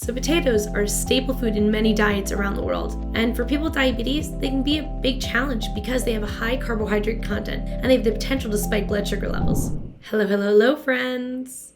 So potatoes are a staple food in many diets around the world. And for people with diabetes, they can be a big challenge because they have a high carbohydrate content and they have the potential to spike blood sugar levels. Hello, friends.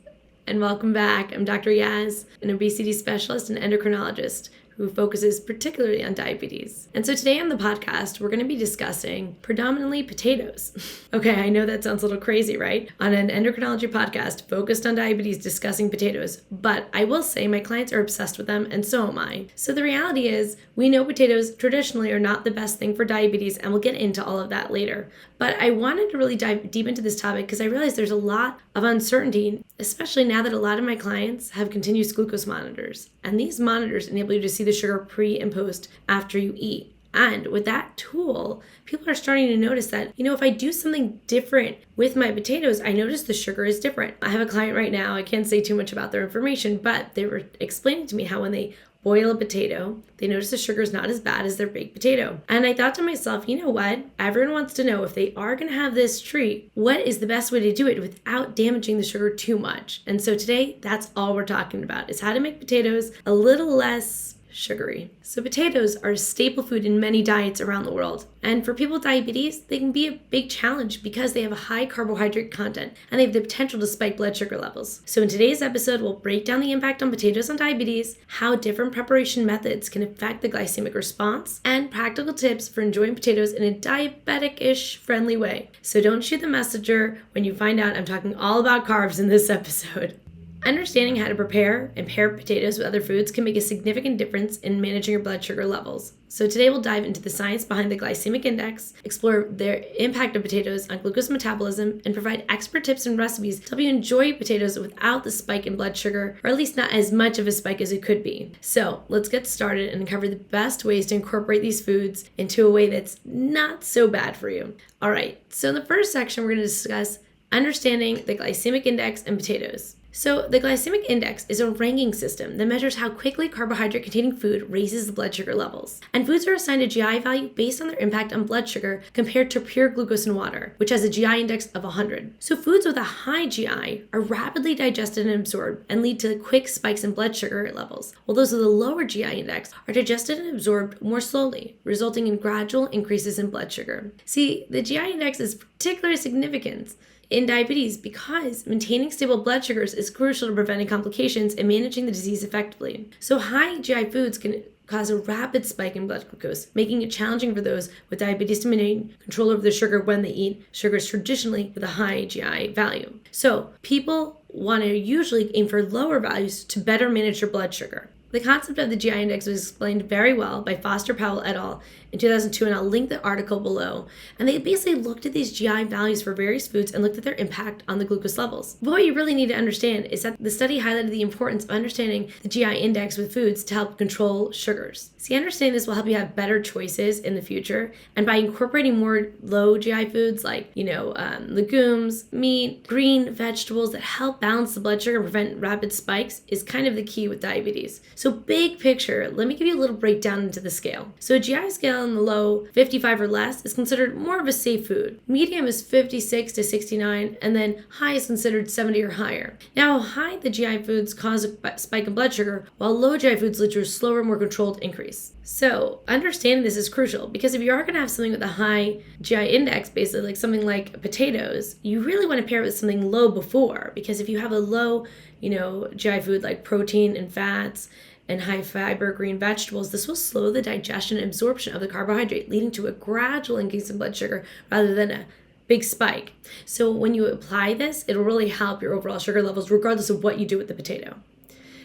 And welcome back. I'm Dr. Yaz, an obesity specialist and endocrinologist who focuses particularly on diabetes. And so today on the podcast, we're going to be discussing predominantly potatoes. Okay, I know that sounds a little crazy, right? On an endocrinology podcast focused on diabetes, discussing potatoes. But I will say my clients are obsessed with them, and so am I. So the reality is, we know potatoes traditionally are not the best thing for diabetes, and we'll get into all of that later. But I wanted to really dive deep into this topic because I realized there's a lot of uncertainty, especially now that a lot of my clients have continuous glucose monitors. And these monitors enable you to see the sugar pre and post after you eat. And with that tool, people are starting to notice that, if I do something different with my potatoes, I notice the sugar is different. I have a client right now, I can't say too much about their information, but they were explaining to me how when they boil a potato, they notice the sugar is not as bad as their baked potato. And I thought to myself, you know what? Everyone wants to know if they are going to have this treat, what is the best way to do it without damaging the sugar too much? And so today, that's all we're talking about, is how to make potatoes a little less sugary. So potatoes are a staple food in many diets around the world. And for people with diabetes, they can be a big challenge because they have a high carbohydrate content and they have the potential to spike blood sugar levels. So in today's episode, we'll break down the impact on potatoes on diabetes, how different preparation methods can affect the glycemic response, and practical tips for enjoying potatoes in a diabetic-ish friendly way. So don't shoot the messenger when you find out I'm talking all about carbs in this episode. Understanding how to prepare and pair potatoes with other foods can make a significant difference in managing your blood sugar levels. So today we'll dive into the science behind the glycemic index, explore the impact of potatoes on glucose metabolism, and provide expert tips and recipes to help you enjoy potatoes without the spike in blood sugar, or at least not as much of a spike as it could be. So let's get started and cover the best ways to incorporate these foods into a way that's not so bad for you. All right, so in the first section, we're going to discuss understanding the glycemic index and potatoes. So the glycemic index is a ranking system that measures how quickly carbohydrate-containing food raises the blood sugar levels. And foods are assigned a GI value based on their impact on blood sugar compared to pure glucose in water, which has a GI index of 100. So foods with a high GI are rapidly digested and absorbed and lead to quick spikes in blood sugar levels, while those with a lower GI index are digested and absorbed more slowly, resulting in gradual increases in blood sugar. See, the GI index is particularly significant in diabetes because maintaining stable blood sugars is crucial to preventing complications and managing the disease effectively. So high GI foods can cause a rapid spike in blood glucose, making it challenging for those with diabetes to maintain control over the sugar when they eat sugars traditionally with a high GI value. So people want to usually aim for lower values to better manage their blood sugar. The concept of the GI index was explained very well by Foster Powell et al. In 2002, and I'll link the article below. And they basically looked at these GI values for various foods and looked at their impact on the glucose levels. But what you really need to understand is that the study highlighted the importance of understanding the GI index with foods to help control sugars. See, understanding this will help you have better choices in the future. And by incorporating more low GI foods like, legumes, meat, green vegetables that help balance the blood sugar and prevent rapid spikes is kind of the key with diabetes. So big picture, let me give you a little breakdown into the scale. So a GI scale in the low 55 or less is considered more of a safe food. Medium is 56 to 69, and then high is considered 70 or higher. Now, high the GI foods cause a spike in blood sugar, while low GI foods lead to a slower, more controlled increase. So understanding this is crucial because if you are going to have something with a high GI index, basically like something like potatoes, you really want to pair it with something low before, because if you have a low, GI food like protein and fats and high fiber green vegetables, this will slow the digestion and absorption of the carbohydrate, leading to a gradual increase in blood sugar rather than a big spike. So when you apply this, it'll really help your overall sugar levels regardless of what you do with the potato.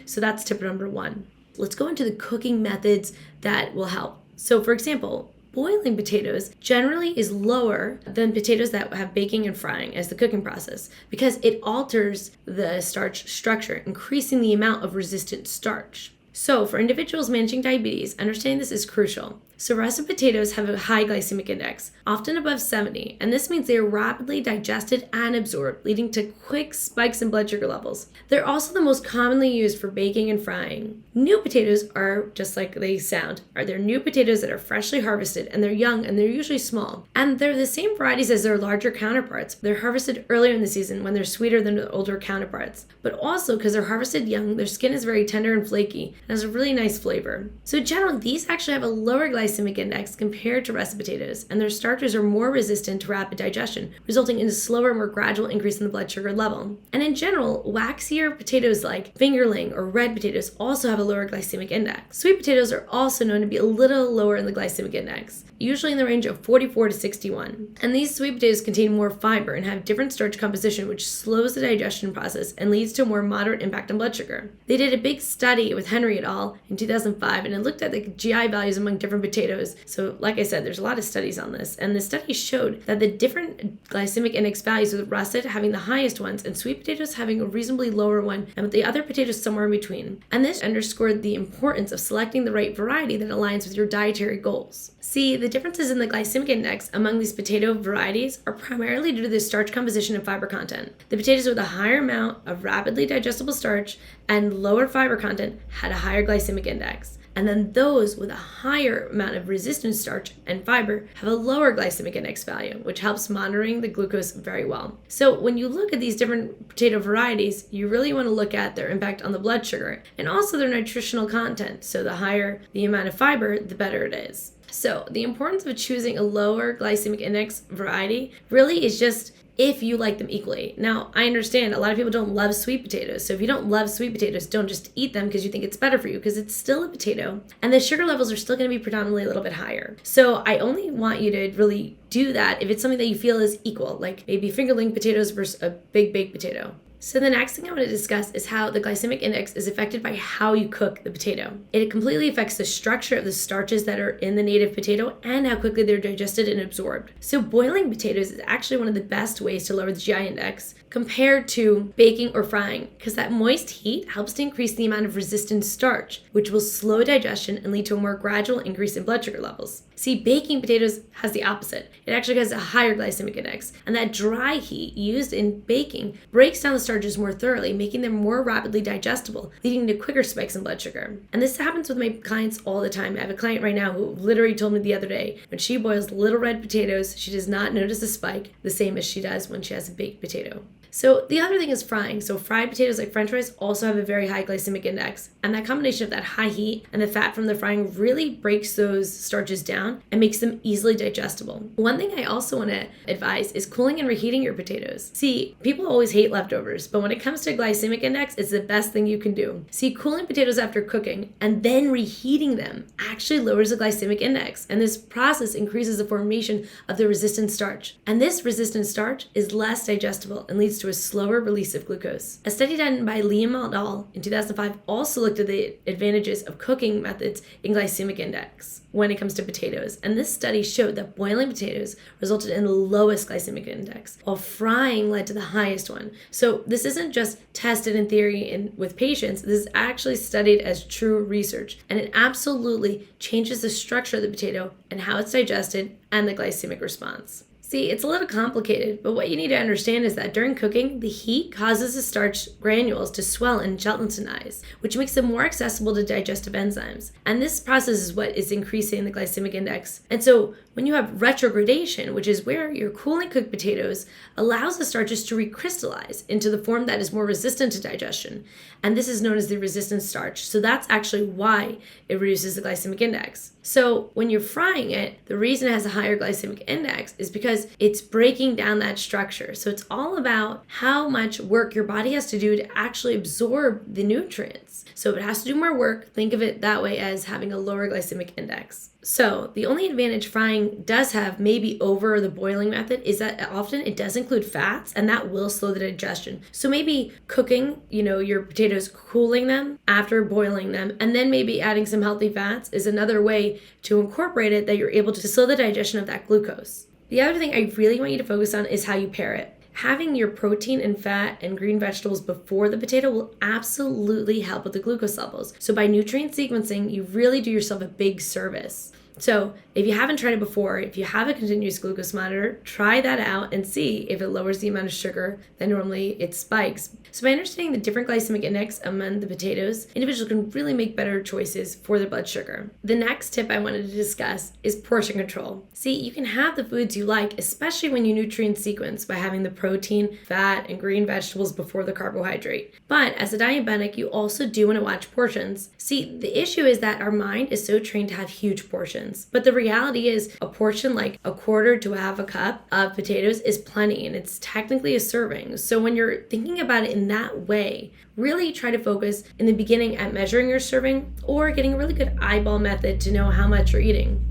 So that's tip number one. Let's go into the cooking methods that will help. So for example, boiling potatoes generally is lower than potatoes that have baking and frying as the cooking process because it alters the starch structure, increasing the amount of resistant starch. So for individuals managing diabetes, understanding this is crucial. So russet potatoes have a high glycemic index, often above 70, and this means they are rapidly digested and absorbed, leading to quick spikes in blood sugar levels. They're also the most commonly used for baking and frying. New potatoes are just like they sound. They're new potatoes that are freshly harvested, and they're young, and they're usually small. And they're the same varieties as their larger counterparts. They're harvested earlier in the season when they're sweeter than their older counterparts. But also, because they're harvested young, their skin is very tender and flaky, and has a really nice flavor. So generally, these actually have a lower glycemic index compared to russet potatoes, and their starches are more resistant to rapid digestion, resulting in a slower, more gradual increase in the blood sugar level. And in general, waxier potatoes like fingerling or red potatoes also have a lower glycemic index. Sweet potatoes are also known to be a little lower in the glycemic index, usually in the range of 44 to 61. And these sweet potatoes contain more fiber and have different starch composition, which slows the digestion process and leads to a more moderate impact on blood sugar. They did a big study with Henry et al. In 2005, and it looked at the GI values among different potatoes. So like I said, there's a lot of studies on this, and the study showed that the different glycemic index values, with russet having the highest ones and sweet potatoes having a reasonably lower one, and with the other potatoes somewhere in between. And this underscored the importance of selecting the right variety that aligns with your dietary goals. See, the differences in the glycemic index among these potato varieties are primarily due to the starch composition and fiber content. The potatoes with a higher amount of rapidly digestible starch and lower fiber content had a higher glycemic index. And then those with a higher amount of resistant starch and fiber have a lower glycemic index value, which helps monitoring the glucose very well. So when you look at these different potato varieties, you really want to look at their impact on the blood sugar and also their nutritional content. So the higher the amount of fiber, the better it is. So the importance of choosing a lower glycemic index variety really is just if you like them equally. Now, I understand a lot of people don't love sweet potatoes. So if you don't love sweet potatoes, don't just eat them because you think it's better for you, because it's still a potato and the sugar levels are still going to be predominantly a little bit higher. So I only want you to really do that if it's something that you feel is equal, like maybe fingerling potatoes versus a big baked potato. So the next thing I want to discuss is how the glycemic index is affected by how you cook the potato. It completely affects the structure of the starches that are in the native potato and how quickly they're digested and absorbed. So boiling potatoes is actually one of the best ways to lower the GI index compared to baking or frying, because that moist heat helps to increase the amount of resistant starch, which will slow digestion and lead to a more gradual increase in blood sugar levels. See, baking potatoes has the opposite. It actually has a higher glycemic index, and that dry heat used in baking breaks down the starches more thoroughly, making them more rapidly digestible, leading to quicker spikes in blood sugar. And this happens with my clients all the time. I have a client right now who literally told me the other day, when she boils little red potatoes, she does not notice a spike the same as she does when she has a baked potato. So the other thing is frying. So fried potatoes like French fries also have a very high glycemic index. And that combination of that high heat and the fat from the frying really breaks those starches down and makes them easily digestible. One thing I also want to advise is cooling and reheating your potatoes. See, people always hate leftovers, but when it comes to glycemic index, it's the best thing you can do. See, cooling potatoes after cooking and then reheating them actually lowers the glycemic index. And this process increases the formation of the resistant starch. And this resistant starch is less digestible and leads to a slower release of glucose. A study done by Liam et al. In 2005 also looked at the advantages of cooking methods in glycemic index when it comes to potatoes. And this study showed that boiling potatoes resulted in the lowest glycemic index, while frying led to the highest one. So this isn't just tested in theory with patients, this is actually studied as true research. And it absolutely changes the structure of the potato and how it's digested and the glycemic response. See, it's a little complicated, but what you need to understand is that during cooking, the heat causes the starch granules to swell and gelatinize, which makes them more accessible to digestive enzymes. And this process is what is increasing the glycemic index. And so when you have retrogradation, which is where your cooling cooked potatoes allows the starches to recrystallize into the form that is more resistant to digestion. And this is known as the resistant starch. So that's actually why it reduces the glycemic index. So when you're frying it, the reason it has a higher glycemic index is because it's breaking down that structure. So it's all about how much work your body has to do to actually absorb the nutrients. So if it has to do more work, think of it that way as having a lower glycemic index. So the only advantage frying does have maybe over the boiling method is that often it does include fats, and that will slow the digestion. So maybe cooking, your potatoes, cooling them after boiling them, and then maybe adding some healthy fats is another way to incorporate it that you're able to slow the digestion of that glucose. The other thing I really want you to focus on is how you pair it. Having your protein and fat and green vegetables before the potato will absolutely help with the glucose levels. So by nutrient sequencing, you really do yourself a big service. So if you haven't tried it before, if you have a continuous glucose monitor, try that out and see if it lowers the amount of sugar that normally it spikes. So by understanding the different glycemic index among the potatoes, individuals can really make better choices for their blood sugar. The next tip I wanted to discuss is portion control. See, you can have the foods you like, especially when you nutrient sequence by having the protein, fat, and green vegetables before the carbohydrate. But as a diabetic, you also do want to watch portions. See, the issue is that our mind is so trained to have huge portions. But the reality is a portion like a quarter to a half a cup of potatoes is plenty, and it's technically a serving. So when you're thinking about it in that way, really try to focus in the beginning at measuring your serving or getting a really good eyeball method to know how much you're eating.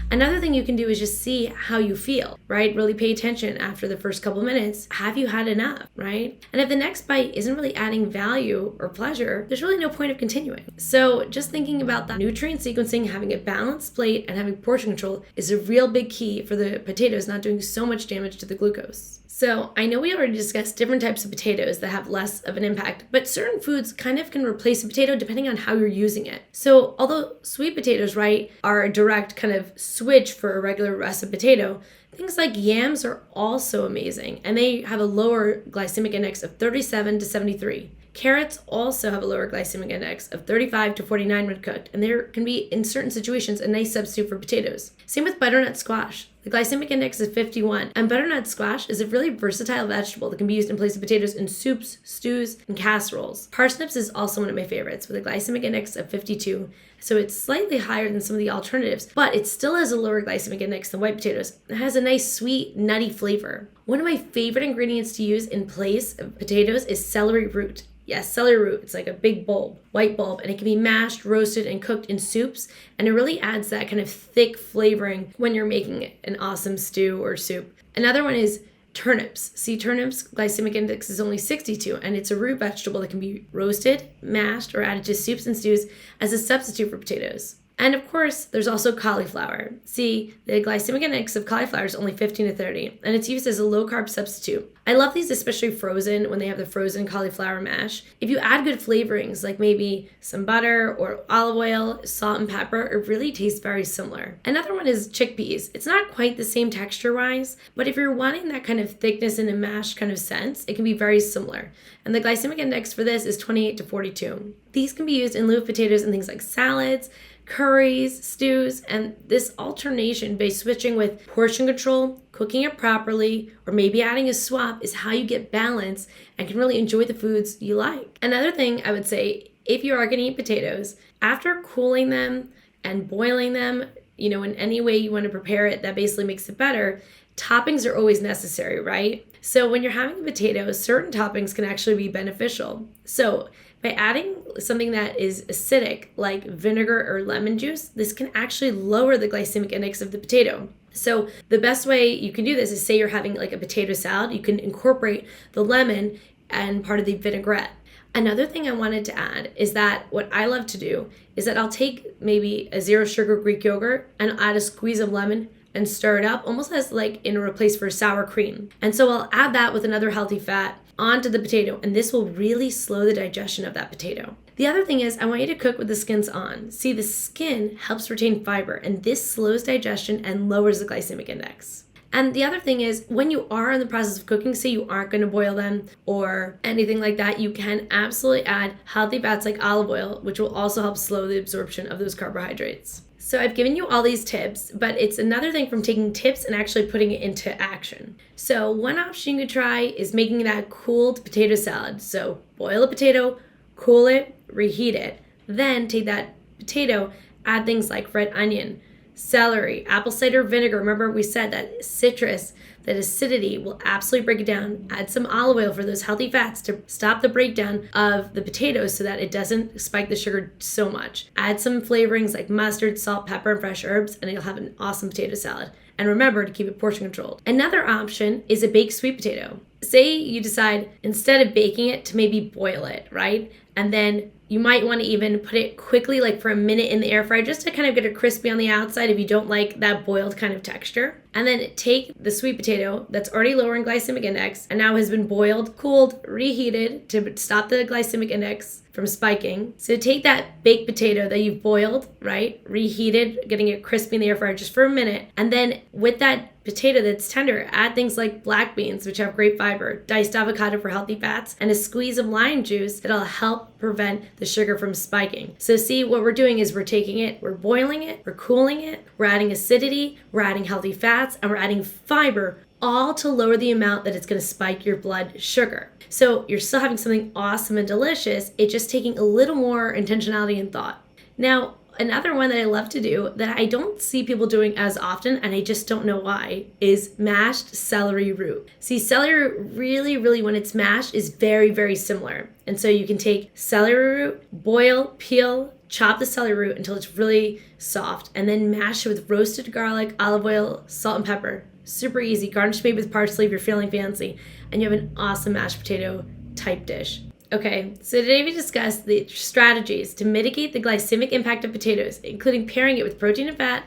Another thing you can do is just see how you feel, right? Really pay attention after the first couple minutes. Have you had enough, right? And if the next bite isn't really adding value or pleasure, there's really no point of continuing. So just thinking about that nutrient sequencing, having a balanced plate, and having portion control is a real big key for the potatoes not doing so much damage to the glucose. So I know we already discussed different types of potatoes that have less of an impact, but certain foods kind of can replace a potato depending on how you're using it. So although sweet potatoes, right, are a direct kind of switch for a regular russet potato, things like yams are also amazing, and they have a lower glycemic index of 37 to 73. Carrots also have a lower glycemic index of 35 to 49 when cooked, and there can be, in certain situations, a nice substitute for potatoes. Same with butternut squash. The glycemic index is 51, and butternut squash is a really versatile vegetable that can be used in place of potatoes in soups, stews, and casseroles. Parsnips is also one of my favorites with a glycemic index of 52, so it's slightly higher than some of the alternatives, but it still has a lower glycemic index than white potatoes. It has a nice sweet, nutty flavor. One of my favorite ingredients to use in place of potatoes is celery root. Yes, celery root. It's like a big bulb, white bulb, and it can be mashed, roasted, and cooked in soups, and it really adds that kind of thick flavoring when you're making an awesome stew or soup. Another one is turnips. See, turnips glycemic index is only 62, and it's a root vegetable that can be roasted, mashed, or added to soups and stews as a substitute for potatoes. And of course, there's also cauliflower. See, the glycemic index of cauliflower is only 15 to 30, and it's used as a low-carb substitute. I love these especially frozen when they have the frozen cauliflower mash. If you add good flavorings like maybe some butter or olive oil, salt and pepper, it really tastes very similar. Another one is chickpeas. It's not quite the same texture-wise, but if you're wanting that kind of thickness in a mashed kind of sense, it can be very similar. And the glycemic index for this is 28 to 42. These can be used in lieu of potatoes in things like salads, curries, stews, and this alternation by switching with portion control, cooking it properly, or maybe adding a swap is how you get balance and can really enjoy the foods you like. Another thing I would say, if you are going to eat potatoes, after cooling them and boiling them, in any way you want to prepare it that basically makes it better, toppings are always necessary, right? So when you're having a potato, certain toppings can actually be beneficial. So by adding something that is acidic, like vinegar or lemon juice, this can actually lower the glycemic index of the potato. So the best way you can do this is, say you're having like a potato salad, you can incorporate the lemon and part of the vinaigrette. Another thing I wanted to add is that what I love to do is that I'll take maybe a 0 sugar Greek yogurt and I'll add a squeeze of lemon and stir it up almost as like in a replace for sour cream. And so I'll add that with another healthy fat onto the potato, and this will really slow the digestion of that potato. The other thing is I want you to cook with the skins on. See, the skin helps retain fiber, and this slows digestion and lowers the glycemic index. And the other thing is, when you are in the process of cooking, say you aren't going to boil them or anything like that, you can absolutely add healthy fats like olive oil, which will also help slow the absorption of those carbohydrates. So I've given you all these tips, but it's another thing from taking tips and actually putting it into action. So one option you could try is making that cooled potato salad. So boil a potato, cool it, reheat it. Then take that potato, add things like red onion, celery, apple cider vinegar. Remember we said that citrus, that acidity will absolutely break it down. Add some olive oil for those healthy fats to stop the breakdown of the potatoes so that it doesn't spike the sugar so much. Add some flavorings like mustard, salt, pepper, and fresh herbs, and you'll have an awesome potato salad. And remember to keep it portion controlled. Another option is a baked sweet potato. Say you decide instead of baking it to maybe boil it, right? And then you might want to even put it quickly, like for a minute in the air fryer, just to kind of get it crispy on the outside if you don't like that boiled kind of texture. And then take the sweet potato that's already lower in glycemic index and now has been boiled, cooled, reheated to stop the glycemic index. from spiking. So take that baked potato that you've boiled, right? Reheated, getting it crispy in the air fryer just for a minute. And then with that potato that's tender, add things like black beans, which have great fiber, diced avocado for healthy fats, and a squeeze of lime juice that'll help prevent the sugar from spiking. So see, what we're doing is we're taking it, we're boiling it, we're cooling it, we're adding acidity, we're adding healthy fats, and we're adding fiber, all to lower the amount that it's going to spike your blood sugar. So you're still having something awesome and delicious, it's just taking a little more intentionality and thought. Now, another one that I love to do that I don't see people doing as often, and I just don't know why, is mashed celery root. See, celery root really, when it's mashed, is very, very similar. And so you can take celery root, boil, peel, chop the celery root until it's really soft, and then mash it with roasted garlic, olive oil, salt, and pepper. Super easy. Garnish maybe with parsley if you're feeling fancy, and you have an awesome mashed potato type dish. Okay, so today we discussed the strategies to mitigate the glycemic impact of potatoes, including pairing it with protein and fat,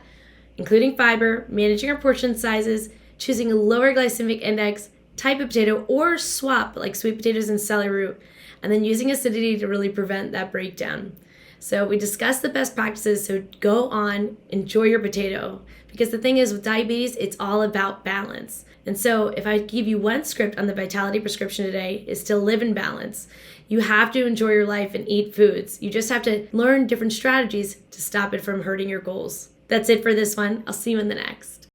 including fiber, managing our portion sizes, choosing a lower glycemic index type of potato, or swap like sweet potatoes and celery root, and then using acidity to really prevent that breakdown. So we discussed the best practices, so go on, enjoy your potato. Because the thing is, with diabetes, it's all about balance. And so if I give you one script on the Vitality prescription today, is to live in balance. You have to enjoy your life and eat foods. You just have to learn different strategies to stop it from hurting your goals. That's it for this one. I'll see you in the next.